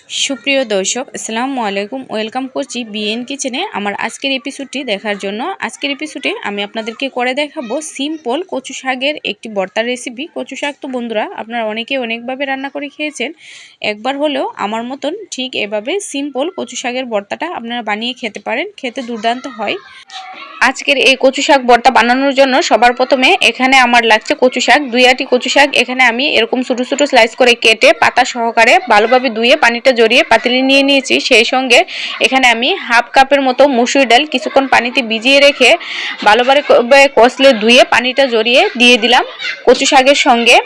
সুপ্রিয় দর্শক আসসালামু আলাইকুম, ওয়েলকাম করছি বিএন কিচেনে আমার আজকের এপিসোডটি দেখার জন্য। আজকের এপিসোডে আমি আপনাদেরকে করে দেখাবো সিম্পল কচু শাকের একটি ভর্তার রেসিপি। কচু শাক তো বন্ধুরা আপনারা অনেকে অনেকভাবে রান্না করে খেয়েছেন, একবার হলেও আমার মতন ঠিক এভাবে সিম্পল কচু শাকের ভর্তাটা আপনারা বানিয়ে খেতে পারেন, খেতে দুর্দান্ত হয়। আজকের এই কচু শাক ভর্তা বানানোর জন্য সবার প্রথমে এখানে আমার লাগছে কচু শাক, 2 আটি কচু শাক। এখানে আমি এরকম ছোটো ছোটো স্লাইস করে কেটে পাতা সহকারে ভালোভাবে ধুয়ে পানিটা জড়িয়ে পাতিলে নিয়ে নিয়েছি। সেই সঙ্গে এখানে আমি হাফ কাপের মতো মসুর ডাল কিছুক্ষণ পানিতে ভিজিয়ে রেখে ভালোভাবে কষলে ধুয়ে পানিটা জড়িয়ে দিয়ে দিলাম কচু শাকের সঙ্গে।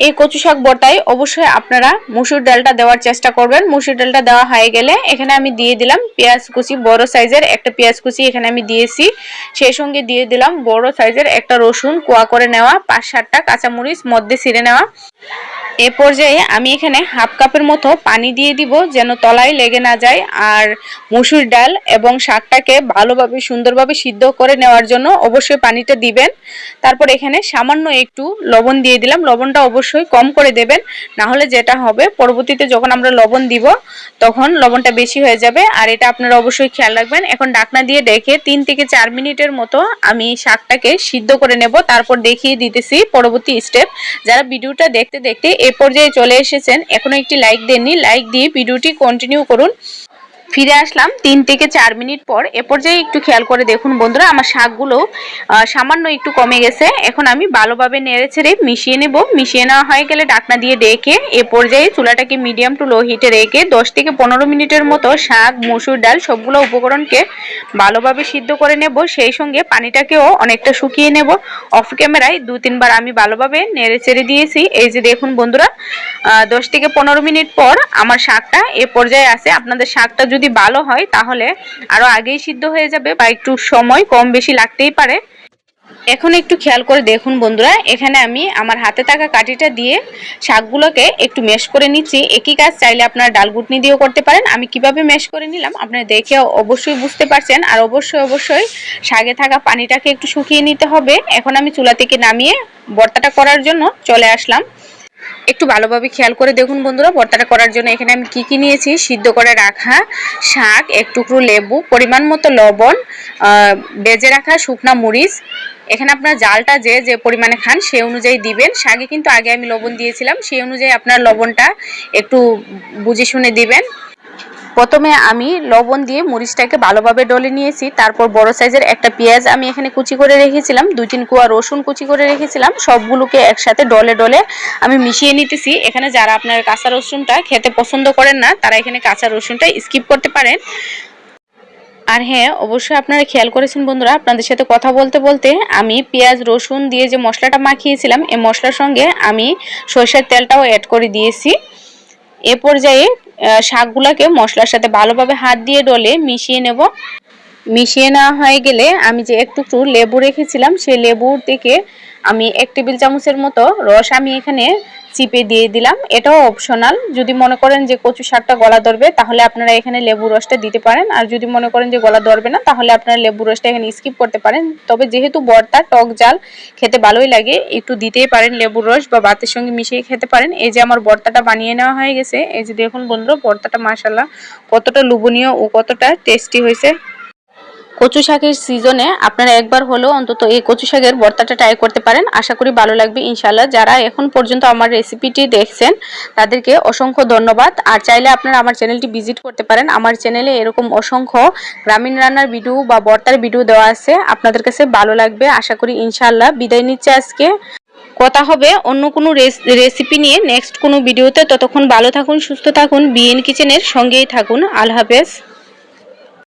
এই কচু শাক ভর্তায় অবশ্যই আপনারা মসুর ডালটা দেওয়ার চেষ্টা করবেন। মসুর ডালটা দেওয়া হয়ে গেলে এখানে আমি দিয়ে দিলাম পেঁয়াজ কুচি, বড় সাইজের একটা পেঁয়াজ কুচি এখানে আমি দিয়েছি। সেই সঙ্গে দিয়ে দিলাম বড় সাইজের একটা রসুন কোয়া করে নেওয়া, 5-7টা কাঁচামরিচ মধ্যে ছিঁড়ে নেওয়া। এ পর্যায়ে আমি এখানে হাফ কাপের মতো পানি দিয়ে দিব যেন তলায় লেগে না যায়। আর মসুর ডাল এবং শাকটাকে ভালোভাবে সুন্দরভাবে সিদ্ধ করে নেওয়ার জন্য অবশ্যই পানিটা দিবেন। তারপর এখানে সামান্য একটু লবণ দিয়ে দিলাম। লবণটা অবশ্যই কম করে দেবেন, না হলে যেটা হবে পরবর্তীতে যখন আমরা লবণ দিব তখন লবণটা বেশি হয়ে যাবে। আর এটা আপনারা অবশ্যই খেয়াল রাখবেন। এখন ঢাকনা দিয়ে ঢেকে 3 থেকে 4 মিনিটের মতো আমি শাকটাকে সিদ্ধ করে নেব, তারপর দেখিয়ে দিতেছি পরবর্তী স্টেপ। যারা ভিডিওটা দেখতে দেখতে এ পর্যায়ে চলে এসেছেন, এখনো একটি লাইক দেননি, লাইক দিয়ে ভিডিওটি কন্টিনিউ করুন। ফিরে আসলাম 3 থেকে 4 মিনিট পর। এ পর্যায়ে একটু খেয়াল করে দেখুন বন্ধুরা, আমার শাকগুলো সামান্য একটু কমে গেছে। এখন আমি ভালোভাবে নেড়ে ছেড়ে মিশিয়ে নেব। মিশিয়ে নেওয়া হয়ে গেলে ঢাকনা দিয়ে ঢেকে এ পর্যায়ে চুলাটাকে মিডিয়াম টু লো হিটে রেখে 10 থেকে 15 মিনিটের মতো শাক, মসুর ডাল সবগুলো উপকরণকে ভালোভাবে সিদ্ধ করে নেব। সেই সঙ্গে পানিটাকেও অনেকটা শুকিয়ে নেব। অফ ক্যামেরায় 2-3 বার আমি ভালোভাবে নেড়ে ছেড়ে দিয়েছি। এই যে দেখুন বন্ধুরা, 10 থেকে 15 মিনিট পর আমার শাকটা এ পর্যায়ে আছে। আপনাদের শাকটা যদি ভালো হয় তাহলে আরো আগেই সিদ্ধ হয়ে যাবে বা একটু সময় কম বেশি লাগতেই পারে। এখন একটু খেয়াল করে দেখুন বন্ধুরা, এখানে আমি আমার হাতে থাকা কাঠিটা দিয়ে শাকগুলোকে একটু ম্যাশ করে নিচ্ছি। একই কাজ চাইলে আপনারা ডাল ঘুটনি দিয়েও করতে পারেন। আমি কিভাবে ম্যাশ করে নিলাম আপনারা দেখে অবশ্যই বুঝতে পারছেন। আর অবশ্যই শাকে থাকা পানিটাকে একটু শুকিয়ে নিতে হবে। এখন আমি চুলা থেকে নামিয়ে ভর্তাটা করার জন্য চলে আসলাম। একটু ভালোভাবে খেয়াল করে দেখুন বন্ধুরা, ভর্তাটা করার জন্য এখানে আমি কি নিয়েছি: সিদ্ধ করে রাখা শাক, এক টুকরো লেবু, পরিমাণ মতো লবণ, ভেজে রাখা শুকনা মরিচ। এখানে আপনার জালটা যে যে পরিমাণে খান সেই অনুযায়ী দিবেন। শাকে কিন্তু আগে আমি লবণ দিয়েছিলাম, সেই অনুযায়ী আপনার লবণটা একটু বুঝে শুনে দিবেন। প্রথমে আমি লবণ দিয়ে মরিচটাকে ভালোভাবে ডলে নিয়েছি। তারপর বড় সাইজের একটা পেঁয়াজ আমি এখানে কুচি করে রেখেছিলাম, 2-3 কোয়া রসুন কুচি করে রেখেছিলাম। সবগুলোকে একসাথে ডলে ডলে আমি মিশিয়ে নিতেছি। এখানে যারা আপনার কাঁচা রসুনটা খেতে পছন্দ করেন না তারা এখানে কাঁচা রসুনটা স্কিপ করতে পারেন। আর হ্যাঁ, অবশ্যই আপনারা খেয়াল করেছেন বন্ধুরা, আপনাদের সাথে কথা বলতে বলতে আমি পেঁয়াজ রসুন দিয়ে যে মশলাটা মাখিয়েছিলাম এই মশলার সঙ্গে আমি সরষের তেলটাও অ্যাড করে দিয়েছি। এ পর্যায়ে শাকগুলোকে মশলার সাথে ভালোভাবে হাত দিয়ে ডলে মিশিয়ে নেব। মিশিয়ে নেওয়া হয়ে গেলে আমি যে একটু লেবু রেখেছিলাম সেই লেবুর থেকে আমি 1 টেবিল চামচের মতো রস আমি এখানে চিপে দিয়ে দিলাম। এটাও অপশনাল। যদি মনে করেন যে কচু শাকটা গলা ধরবে তাহলে আপনারা এখানে লেবু রসটা দিতে পারেন, আর যদি মনে করেন যে গলা ধরবে না তাহলে আপনারা লেবু রসটা এখানে স্কিপ করতে পারেন। তবে যেহেতু ভর্তা টক ঝাল খেতে ভালোই লাগে, একটু দিতেই পারেন লেবুর রস বা ভাতের সঙ্গে মিশিয়ে খেতে পারেন। এই যে আমার ভর্তাটা বানিয়ে নেওয়া হয়ে গেছে। এই যে দেখুন বন্ধুরা, ভর্তাটা মাশাআল্লাহ কতটা লোভনীয় ও কতটা টেস্টি হয়েছে। কচু শাকের সিজনে আপনারা একবার হলেও অন্তত এই কচু শাকের ভর্তাটা ট্রাই করতে পারেন। আশা করি ভালো লাগবে ইনশাআল্লাহ। যারা এখন পর্যন্ত আমার রেসিপিটি দেখছেন তাদেরকে অসংখ্য ধন্যবাদ। আর চাইলে আপনারা আমার চ্যানেলটি ভিজিট করতে পারেন। আমার চ্যানেলে এরকম অসংখ্য গ্রামীণ রান্নার ভিডিও বা ভর্তার ভিডিও দেওয়া আছে, আপনাদের কাছে ভালো লাগবে আশা করি ইনশাআল্লাহ। বিদায় নিচ্ছে আজকে। কথা হবে অন্য কোনো রেসিপি নিয়ে নেক্সট কোনো ভিডিওতে। ততক্ষণ ভালো থাকুন, সুস্থ থাকুন, বিএন কিচেনের সঙ্গেই থাকুন। আল্লাহ হাফেজ।